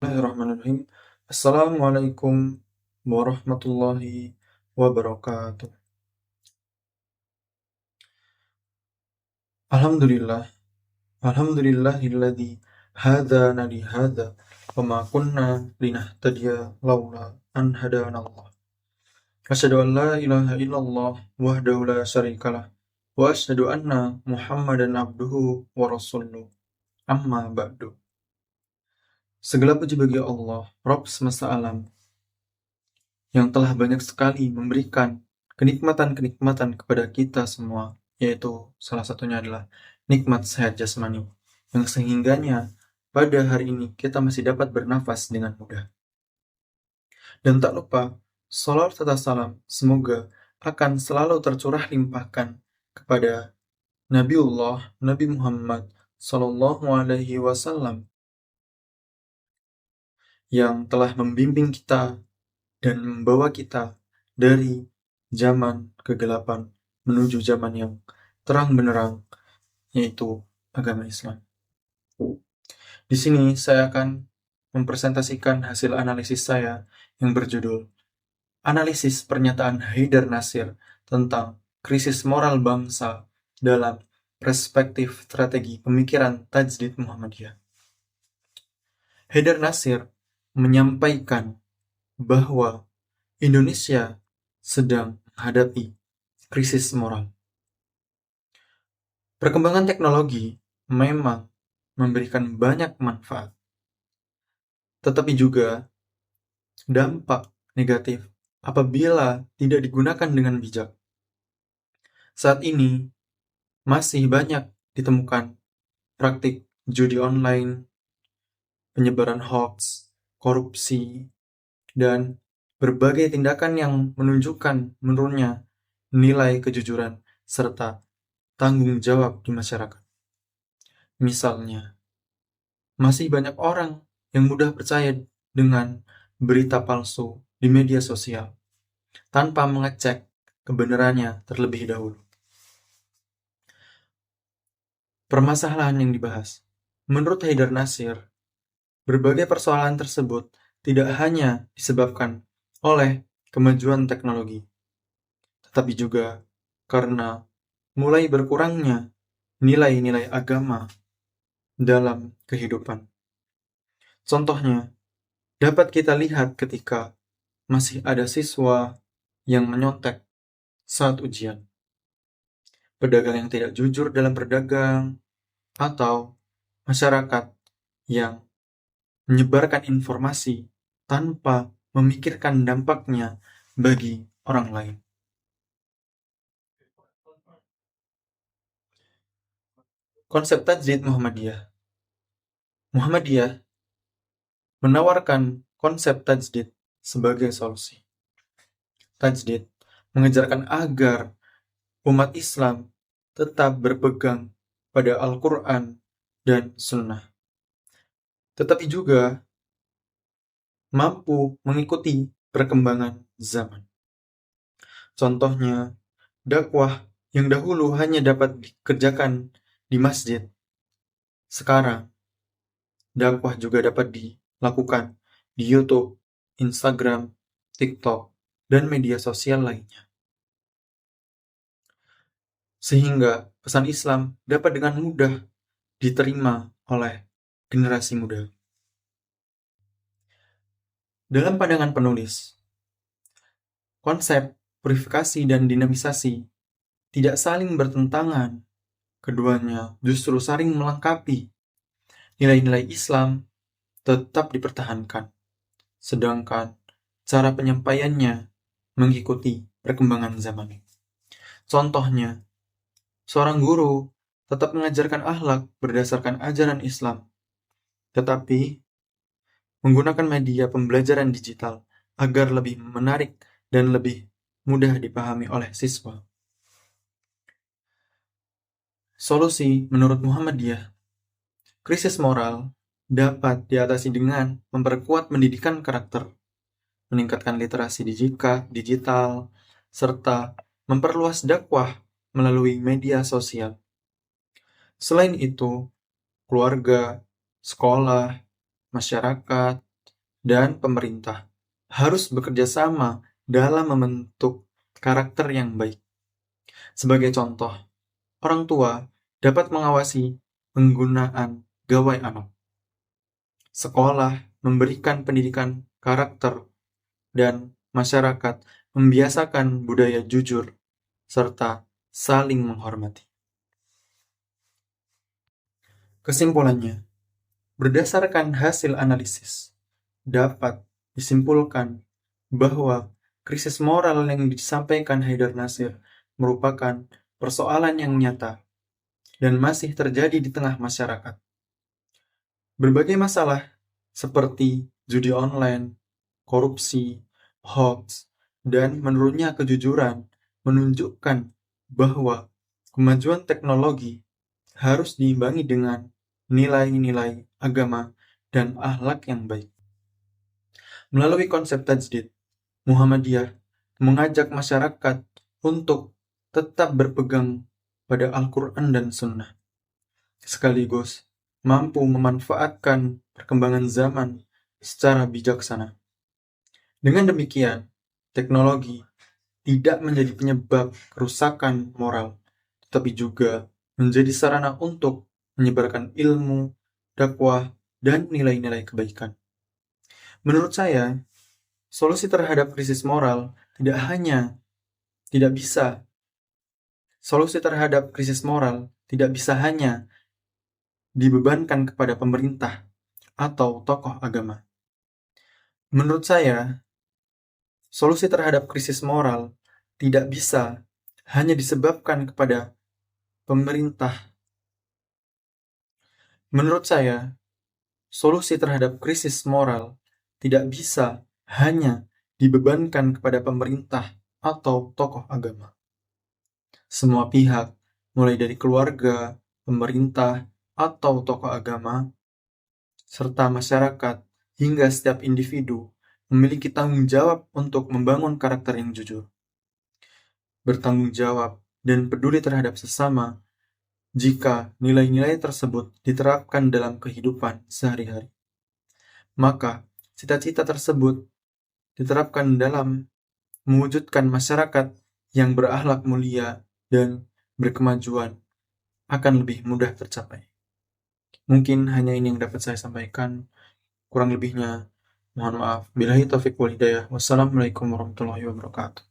Bismillahirrahmanirrahim. Assalamualaikum warahmatullahi wabarakatuh. Alhamdulillah, alhamdulillahilladzi hadana li hadza wa ma kunna linahtadiya laula an hadanallah. Asyhadu an la ilaha illallah wahdahu la syarikalah wa asyhadu anna Muhammadan abduhu wa rasuluh. Amma ba'du. Segala puji bagi Allah, Rabb semesta alam, yang telah banyak sekali memberikan kenikmatan-kenikmatan kepada kita semua, yaitu salah satunya adalah nikmat sehat jasmani, yang sehingganya pada hari ini kita masih dapat bernafas dengan mudah. Dan tak lupa, sholawat serta salam semoga akan selalu tercurah limpahkan kepada Nabiullah Nabi Muhammad Sallallahu Alaihi Wasallam yang telah membimbing kita dan membawa kita dari zaman kegelapan menuju zaman yang terang benderang, yaitu agama Islam. Di sini saya akan mempresentasikan hasil analisis saya yang berjudul Analisis Pernyataan Haidar Nasir tentang Krisis Moral Bangsa dalam Perspektif Strategi Pemikiran Tajdid Muhammadiyah. Haidar Nasir menyampaikan bahwa Indonesia sedang menghadapi krisis moral. Perkembangan teknologi memang memberikan banyak manfaat, tetapi juga dampak negatif apabila tidak digunakan dengan bijak. Saat ini masih banyak ditemukan praktik judi online, penyebaran hoax, korupsi, dan berbagai tindakan yang menunjukkan menurunnya nilai kejujuran serta tanggung jawab di masyarakat. Misalnya, masih banyak orang yang mudah percaya dengan berita palsu di media sosial tanpa mengecek kebenarannya terlebih dahulu. Permasalahan yang dibahas, menurut Haidar Nasir, berbagai persoalan tersebut tidak hanya disebabkan oleh kemajuan teknologi, tetapi juga karena mulai berkurangnya nilai-nilai agama dalam kehidupan. Contohnya, dapat kita lihat ketika masih ada siswa yang menyontek saat ujian, pedagang yang tidak jujur dalam berdagang, atau masyarakat yang menyebarkan informasi tanpa memikirkan dampaknya bagi orang lain. Konsep Tajdid Muhammadiyah menawarkan konsep tajdid sebagai solusi. Tajdid mengajarkan agar umat Islam tetap berpegang pada Al-Quran dan Sunnah, tetapi juga mampu mengikuti perkembangan zaman. Contohnya, dakwah yang dahulu hanya dapat dikerjakan di masjid, sekarang dakwah juga dapat dilakukan di YouTube, Instagram, TikTok, dan media sosial lainnya. Sehingga pesan Islam dapat dengan mudah diterima oleh generasi muda. Dalam pandangan penulis, konsep purifikasi dan dinamisasi tidak saling bertentangan. Keduanya justru saling melengkapi. Nilai-nilai Islam tetap dipertahankan, sedangkan cara penyampaiannya mengikuti perkembangan zaman. Contohnya, seorang guru tetap mengajarkan akhlak berdasarkan ajaran Islam, tetapi menggunakan media pembelajaran digital agar lebih menarik dan lebih mudah dipahami oleh siswa. Solusi menurut Muhammadiyah, krisis moral dapat diatasi dengan memperkuat pendidikan karakter, meningkatkan literasi digital, serta memperluas dakwah melalui media sosial. Selain itu, keluarga, sekolah, masyarakat, dan pemerintah harus bekerja sama dalam membentuk karakter yang baik. Sebagai contoh, orang tua dapat mengawasi penggunaan gawai anak. Sekolah memberikan pendidikan karakter dan masyarakat membiasakan budaya jujur serta saling menghormati. Kesimpulannya, berdasarkan hasil analisis, dapat disimpulkan bahwa krisis moral yang disampaikan Haidar Nasir merupakan persoalan yang nyata dan masih terjadi di tengah masyarakat. Berbagai masalah seperti judi online, korupsi, hoax, dan menurunnya kejujuran menunjukkan bahwa kemajuan teknologi harus diimbangi dengan nilai-nilai agama dan akhlak yang baik. Melalui konsep tajdid, Muhammadiyah mengajak masyarakat untuk tetap berpegang pada Al-Quran dan Sunnah, sekaligus mampu memanfaatkan perkembangan zaman secara bijaksana. Dengan demikian, teknologi tidak menjadi penyebab kerusakan moral, tetapi juga menjadi sarana untuk menyebarkan ilmu, dakwah, dan nilai-nilai kebaikan. Menurut saya, solusi terhadap krisis moral tidak bisa hanya dibebankan kepada pemerintah atau tokoh agama. Menurut saya, solusi terhadap krisis moral tidak bisa hanya disebabkan kepada pemerintah. Menurut saya, solusi terhadap krisis moral tidak bisa hanya dibebankan kepada pemerintah atau tokoh agama. Semua pihak, mulai dari keluarga, pemerintah, atau tokoh agama, serta masyarakat, hingga setiap individu, memiliki tanggung jawab untuk membangun karakter yang jujur, bertanggung jawab, dan peduli terhadap sesama jika nilai-nilai tersebut diterapkan dalam kehidupan sehari-hari. Maka, cita-cita tersebut diterapkan dalam mewujudkan masyarakat yang berakhlak mulia dan berkemajuan akan lebih mudah tercapai. Mungkin hanya ini yang dapat saya sampaikan. Kurang lebihnya, mohon maaf. Billahi taufiq wal hidayah. Wassalamualaikum warahmatullahi wabarakatuh.